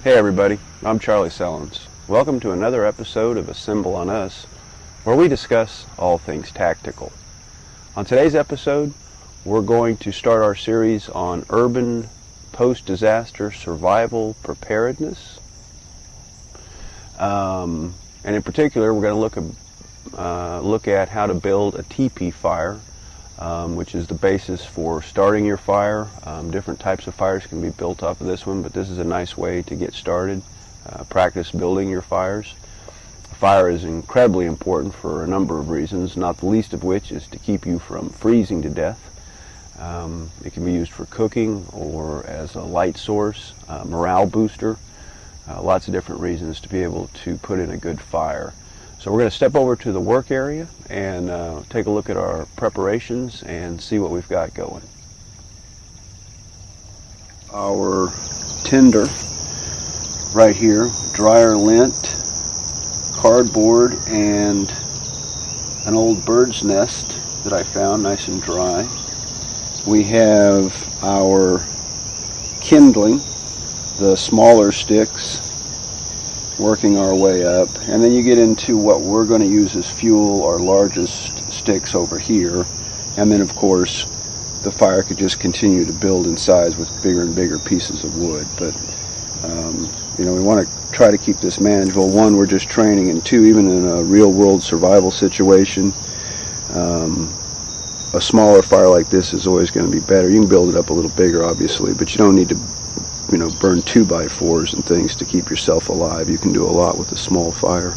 Hey everybody, I'm Charlie Sellens. Welcome to another episode of Assemble on Us, where we discuss all things tactical. On today's episode, we're going to start our series on urban post-disaster survival preparedness. And in particular, we're going to look at how to build a teepee fire, which is the basis for starting your fire. Different types of fires can be built off of this one, but this is a nice way to get started. Practice building your fires. Fire is incredibly important for a number of reasons, not the least of which is to keep you from freezing to death. It can be used for cooking or as a light source, morale booster, lots of different reasons to be able to put in a good fire. So we're going to step over to the work area and take a look at our preparations and see what we've got going. Our tinder right here, dryer lint, cardboard, and an old bird's nest that I found nice and dry. We have our kindling, the smaller sticks, working our way up, and then you get into what we're going to use as fuel, our largest sticks over here, and then of course the fire could just continue to build in size with bigger and bigger pieces of wood. But we want to try to keep this manageable. One, we're just training, and two, even in a real world survival situation, a smaller fire like this is always going to be better. You can build it up a little bigger obviously, but you don't need to burn 2x4s and things to keep yourself alive. You can do a lot with a small fire.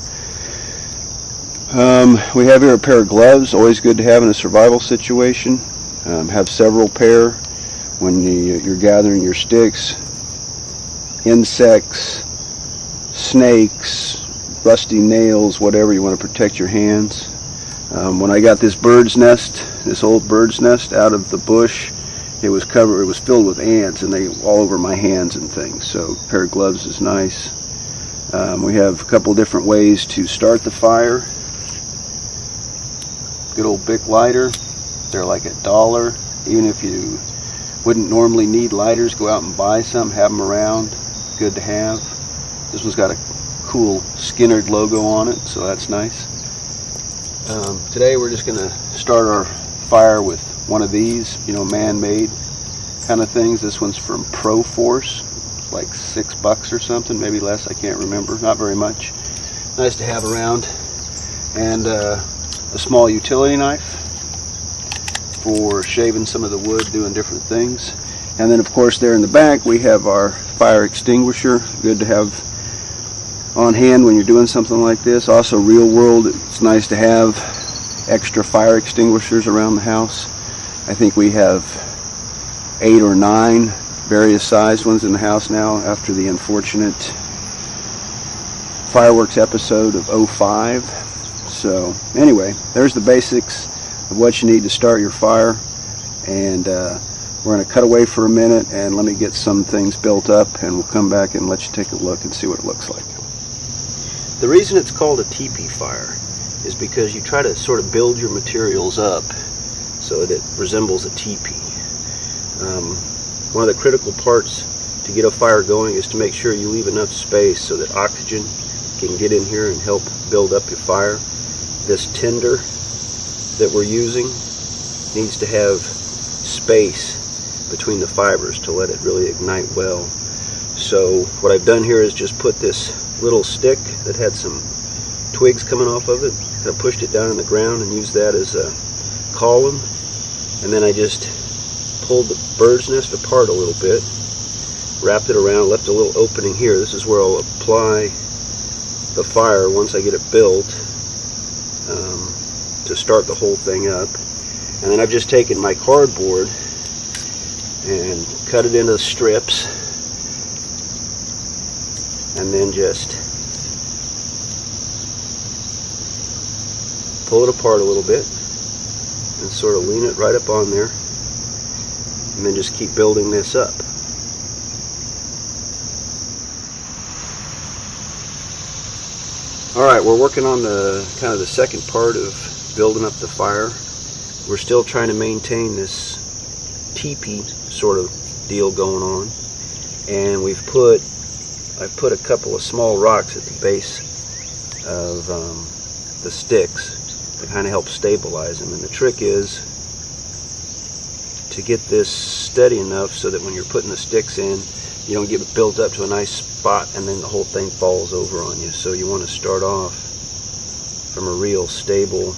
We have here a pair of gloves, always good to have in a survival situation. Have several pair when you're gathering your sticks. Insects, snakes, rusty nails, whatever, you want to protect your hands. When I got this old bird's nest out of the bush, it was filled with ants, and they all over my hands and things. So a pair of gloves is nice. We have a couple different ways to start the fire. Good old Bic lighter. They're like $1. Even if you wouldn't normally need lighters, go out and buy some, have them around. Good to have. This one's got a cool Skinner logo on it, so that's nice. Today we're just going to start our fire with one of these, man-made kind of things. This one's from ProForce, like $6 or something, maybe less, I can't remember, not very much. Nice to have around. And a small utility knife for shaving some of the wood, doing different things. And then of course there in the back we have our fire extinguisher, good to have on hand when you're doing something like this. Also real world, it's nice to have extra fire extinguishers around the house. I think we have 8 or 9 various sized ones in the house now after the unfortunate fireworks episode of '05. So anyway, there's the basics of what you need to start your fire, and we're going to cut away for a minute and let me get some things built up, and we'll come back and let you take a look and see what it looks like. The reason it's called a teepee fire is because you try to sort of build your materials up so that it resembles a teepee. One of the critical parts to get a fire going is to make sure you leave enough space so that oxygen can get in here and help build up your fire. This tinder that we're using needs to have space between the fibers to let it really ignite well. So what I've done here is just put this little stick that had some twigs coming off of it, kind of pushed it down in the ground and used that as a column, and then I just pulled the bird's nest apart a little bit, wrapped it around, left a little opening here. This is where I'll apply the fire once I get it built, to start the whole thing up. And then I've just taken my cardboard and cut it into strips, and then just pull it apart a little bit and sort of lean it right up on there, and then just keep building this up. Alright, we're working on the kind of the second part of building up the fire. We're still trying to maintain this teepee sort of deal going on, and we've put I put a couple of small rocks at the base of the sticks to kind of help stabilize them. And the trick is to get this steady enough so that when you're putting the sticks in, you don't get built up to a nice spot and then the whole thing falls over on you. So you want to start off from a real stable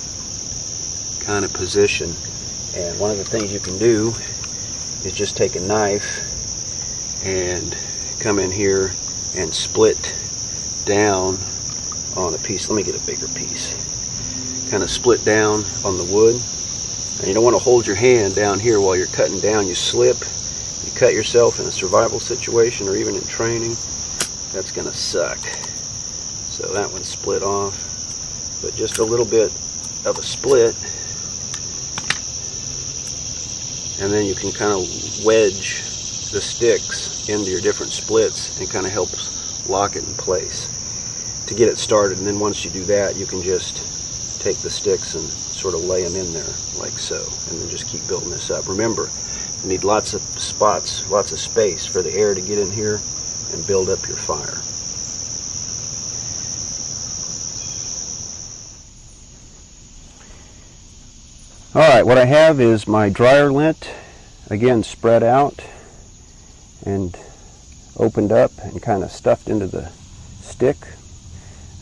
kind of position. And one of the things you can do is just take a knife and come in here and split down on a piece. Let me get a bigger piece. Kind of split down on the wood. And you don't want to hold your hand down here while you're cutting down. You slip, you cut yourself in a survival situation or even in training. That's going to suck. So that one's split off. But just a little bit of a split. And then you can kind of wedge the sticks into your different splits and kind of helps lock it in place to get it started. And then once you do that, you can just take the sticks and sort of lay them in there like so, and then just keep building this up. Remember, you need lots of spots, lots of space for the air to get in here and build up your fire. Alright, what I have is my dryer lint, again spread out and opened up and kind of stuffed into the stick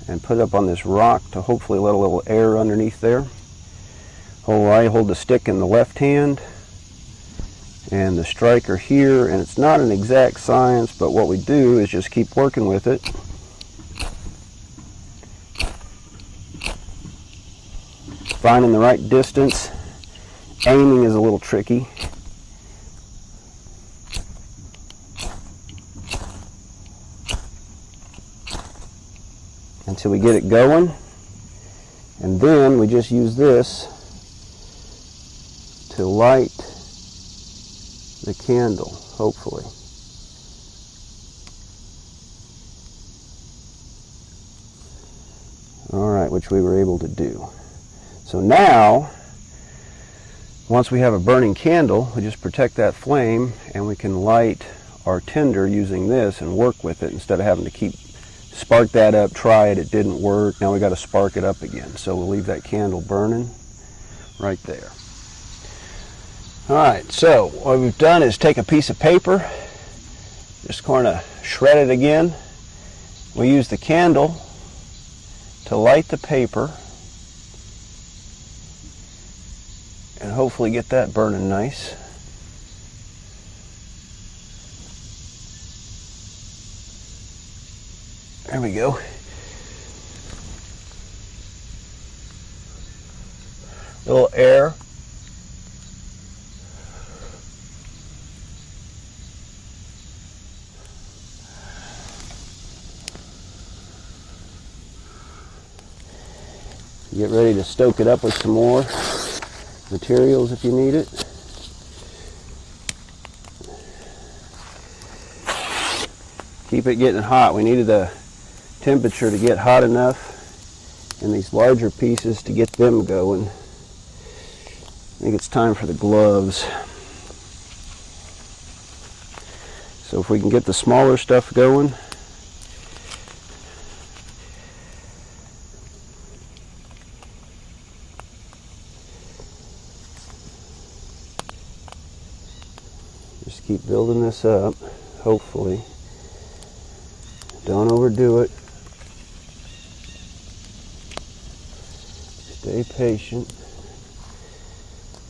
and put it up on this rock to hopefully let a little air underneath there. I hold the stick in the left hand and the striker here, and it's not an exact science, but what we do is just keep working with it. Finding the right distance. Aiming is a little tricky. Until we get it going, and then we just use this to light the candle, hopefully. Alright, which we were able to do. So now, once we have a burning candle, we just protect that flame and we can light our tinder using this and work with it instead of having to keep spark that up, try it, it didn't work, now we got to spark it up again. So we'll leave that candle burning right there. Alright, so what we've done is take a piece of paper, just kind of shred it again. We use the candle to light the paper and hopefully get that burning nice. There we go. A little air. Get ready to stoke it up with some more materials if you need it. Keep it getting hot. We needed the temperature to get hot enough in these larger pieces to get them going. I think it's time for the gloves. So if we can get the smaller stuff going, just keep building this up, hopefully. Don't overdo it. Stay patient.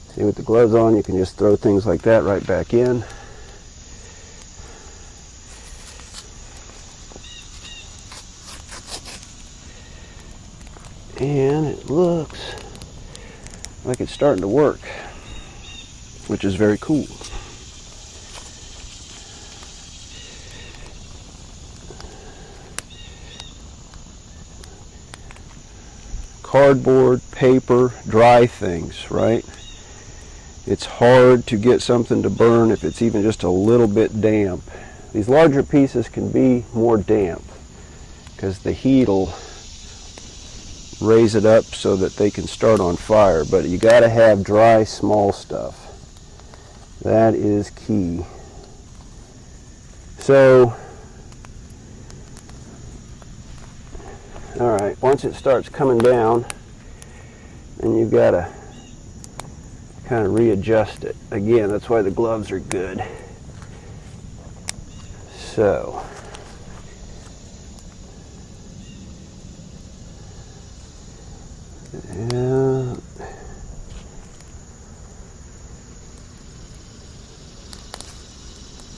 See, with the gloves on, you can just throw things like that right back in. And it looks like it's starting to work, which is very cool. Cardboard, paper, dry things, right? It's hard to get something to burn if it's even just a little bit damp. These larger pieces can be more damp because the heat will raise it up so that they can start on fire, but you got to have dry, small stuff. That is key. So All right, once it starts coming down, then you've got to kind of readjust it. Again, that's why the gloves are good. So, yeah.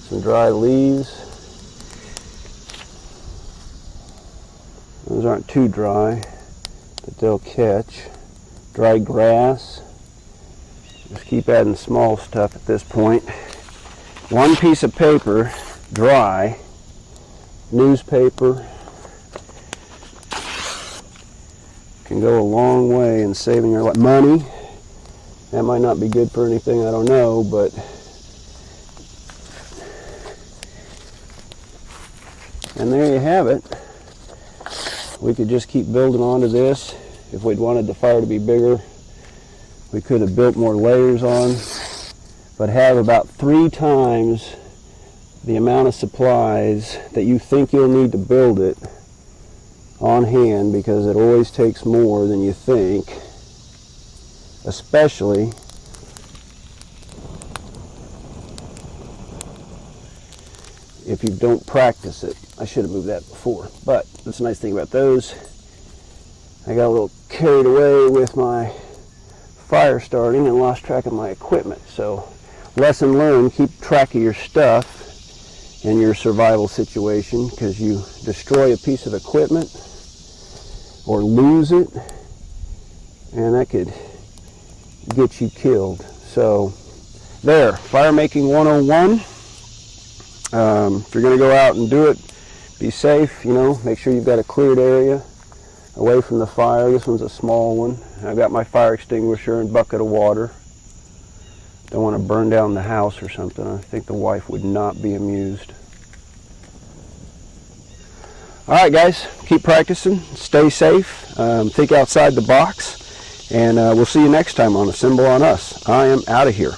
Some dry leaves. Those aren't too dry, but they'll catch. Dry grass. Just keep adding small stuff at this point. One piece of paper, dry, newspaper, can go a long way in saving your life. Money, that might not be good for anything, I don't know, but and there you have it. We could just keep building onto this. If we'd wanted the fire to be bigger, we could have built more layers on, but have about 3 times the amount of supplies that you think you'll need to build it on hand, because it always takes more than you think, especially if you don't practice it. I should have moved that before, but that's a nice thing about those. I got a little carried away with my fire starting and lost track of my equipment. So, lesson learned, keep track of your stuff in your survival situation, because you destroy a piece of equipment or lose it, and that could get you killed. So, there, fire making 101. If you're going to go out and do it, be safe, make sure you've got a cleared area away from the fire. This one's a small one. I've got my fire extinguisher and bucket of water. Don't want to burn down the house or something. I think the wife would not be amused. All right, guys, keep practicing, stay safe, think outside the box, and we'll see you next time on Assemble on Us. I am out of here.